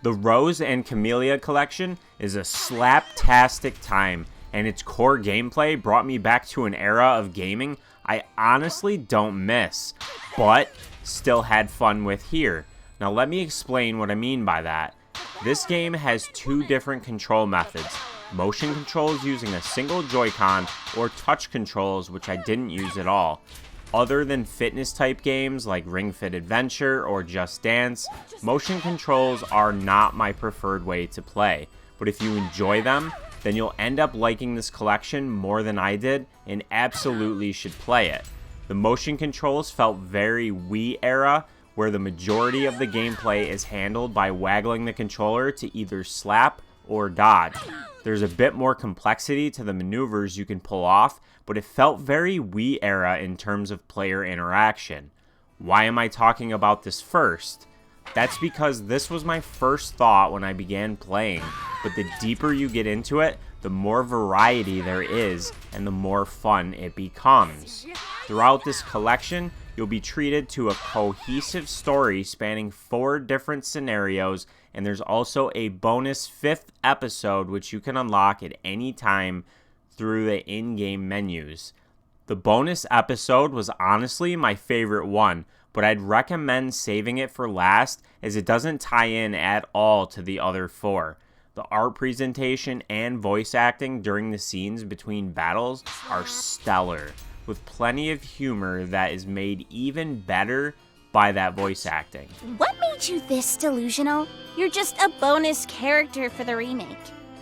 The Rose and Camellia Collection is a slaptastic time, and its core gameplay brought me back to an era of gaming I honestly don't miss, but still had fun with here. Now let me explain what I mean by that. This game has two different control methods: motion controls using a single Joy-Con, or touch controls, which I didn't use at all. Other than fitness type games like Ring Fit Adventure or Just Dance, motion controls are not my preferred way to play. But if you enjoy them, then you'll end up liking this collection more than I did and absolutely should play it. The motion controls felt very Wii era, where the majority of the gameplay is handled by waggling the controller to either slap or dodge. There's a bit more complexity to the maneuvers you can pull off, but it felt very Wii era in terms of player interaction. Why am I talking about this first? That's because this was my first thought when I began playing, but the deeper you get into it, the more variety there is and the more fun it becomes. Throughout this collection, you'll be treated to a cohesive story spanning 4 different scenarios, and there's also a bonus 5th episode which you can unlock at any time through the in-game menus. The bonus episode was honestly my favorite one, but I'd recommend saving it for last as it doesn't tie in at all to the other 4. The art presentation and voice acting during the scenes between battles are stellar, with plenty of humor that is made even better by that voice acting. What made you this delusional? You're just a bonus character for the remake.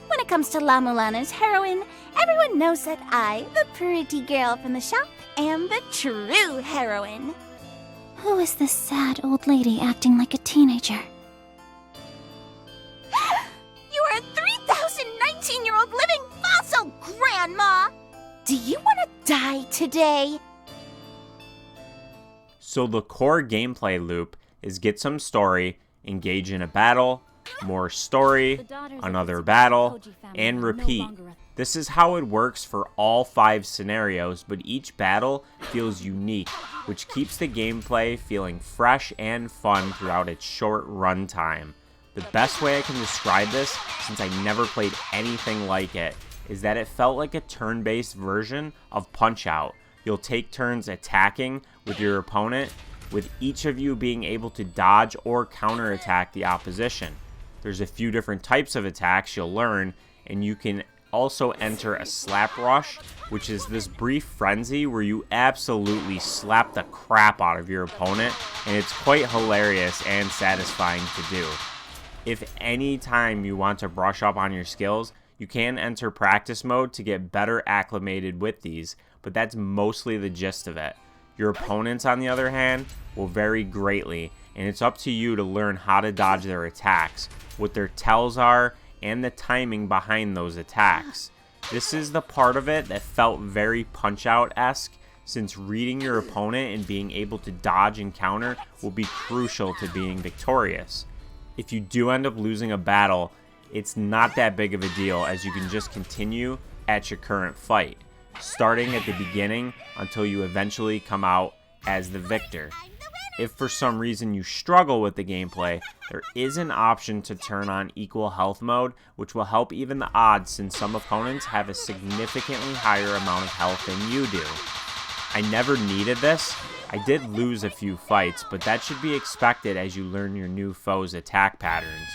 When it comes to La Mulana's heroine, everyone knows that I, the pretty girl from the shop, am the true heroine. Who is this sad old lady acting like a teenager? You are a 3,019-year-old living fossil, Grandma! Do you want to die today? So the core gameplay loop is get some story, engage in a battle, more story, another battle, and repeat. This is how it works for all 5 scenarios, but each battle feels unique, which keeps the gameplay feeling fresh and fun throughout its short runtime. The best way I can describe this, since I never played anything like it, is that it felt like a turn-based version of Punch-Out! You'll take turns attacking with your opponent, with each of you being able to dodge or counterattack the opposition. There's a few different types of attacks you'll learn, and you can also enter a slap rush, which is this brief frenzy where you absolutely slap the crap out of your opponent, and it's quite hilarious and satisfying to do. If any time you want to brush up on your skills, you can enter practice mode to get better acclimated with these, but that's mostly the gist of it. Your opponents, on the other hand, will vary greatly, and it's up to you to learn how to dodge their attacks, what their tells are, and the timing behind those attacks. This is the part of it that felt very Punch-Out!-esque, since reading your opponent and being able to dodge and counter will be crucial to being victorious. If you do end up losing a battle, it's not that big of a deal, as you can just continue at your current fight, starting at the beginning until you eventually come out as the victor. If for some reason you struggle with the gameplay, there is an option to turn on equal health mode, which will help even the odds, since some opponents have a significantly higher amount of health than you do. I never needed this. I did lose a few fights, but that should be expected as you learn your new foe's attack patterns.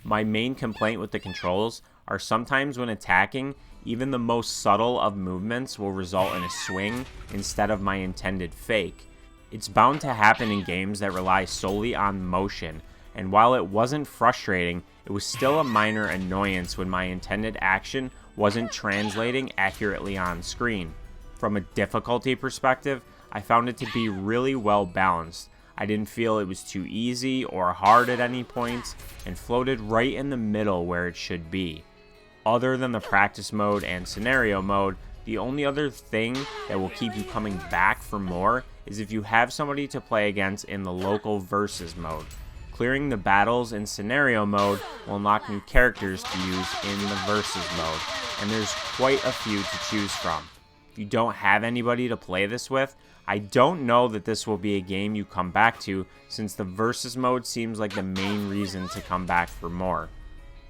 My main complaint with the controls are sometimes when attacking, even the most subtle of movements will result in a swing instead of my intended fake. It's bound to happen in games that rely solely on motion, and while it wasn't frustrating, it was still a minor annoyance when my intended action wasn't translating accurately on screen. From a difficulty perspective, I found it to be really well balanced. I didn't feel it was too easy or hard at any points, and floated right in the middle where it should be. Other than the practice mode and scenario mode, the only other thing that will keep you coming back for more is if you have somebody to play against in the local versus mode. Clearing the battles in scenario mode will unlock new characters to use in the versus mode, and there's quite a few to choose from. If you don't have anybody to play this with, I don't know that this will be a game you come back to, since the versus mode seems like the main reason to come back for more.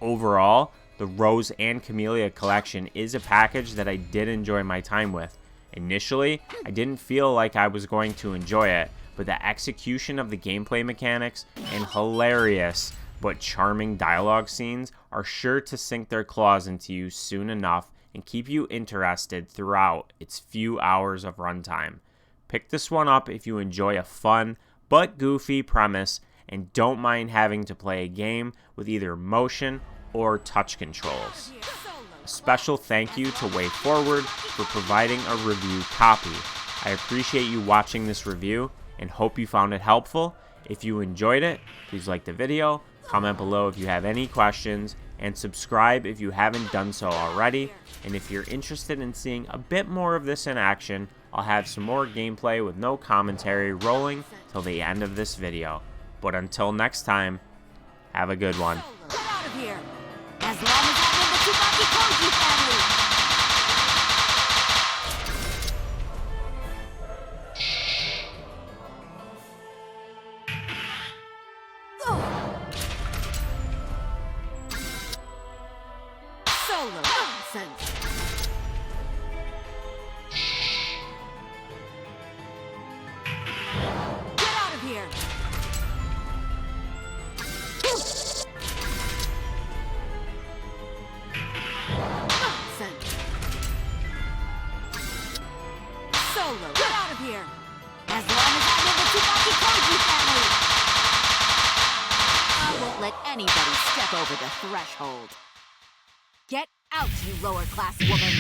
Overall, the Rose and Camellia Collection is a package that I did enjoy my time with. Initially, I didn't feel like I was going to enjoy it, but the execution of the gameplay mechanics and hilarious but charming dialogue scenes are sure to sink their claws into you soon enough and keep you interested throughout its few hours of runtime. Pick this one up if you enjoy a fun but goofy premise and don't mind having to play a game with either motion or touch controls. A special thank you to Way Forward for providing a review copy. I appreciate you watching this review and hope you found it helpful. If you enjoyed it, please like the video, comment below if you have any questions, and subscribe if you haven't done so already. And if you're interested in seeing a bit more of this in action, I'll have some more gameplay with no commentary rolling till the end of this video. But until next time, have a good one. Get out of here! As long as I'm in the Tsubaki Koji family! Solo nonsense! Get out of here! Nonsense! Solo, get out of here! As long as I'm in the Tsubaki Koji family! I won't let anybody step over the threshold. Get out, you lower-class woman!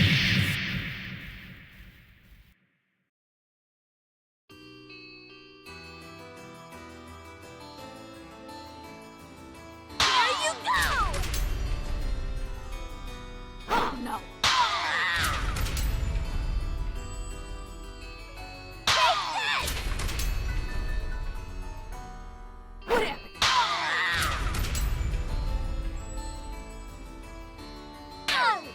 There you go! Oh, no! Take this! What happened?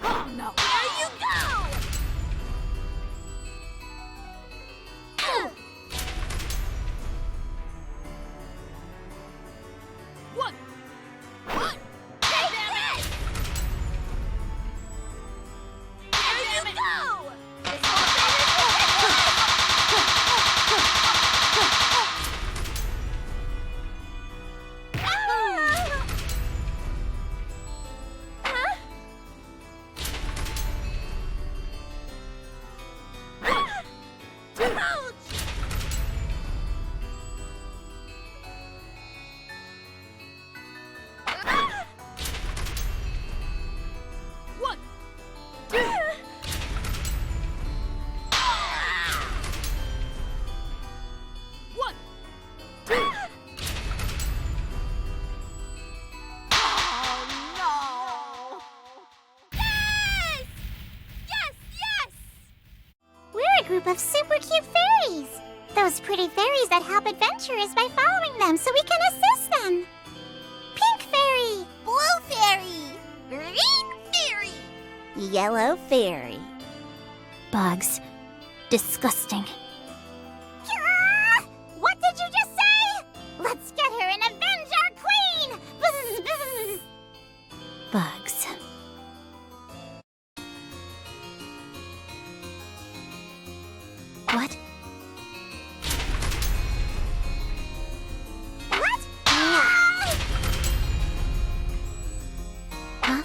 Oh, no! There you go! What? What? Take this! There you go! This whole thing is Huh? Ouch! What? What? Oh, no! Yes! Yes, yes! We're a group of super cute fairies. Those pretty fairies that help adventurers by following them so we can assist them. Pink fairy. Blue fairy. Green fairy. Yellow fairy. Bugs. Disgusting. What did you just say? Let's get her and avenge our queen! Bzz, bzz. Bugs. What? What? Huh?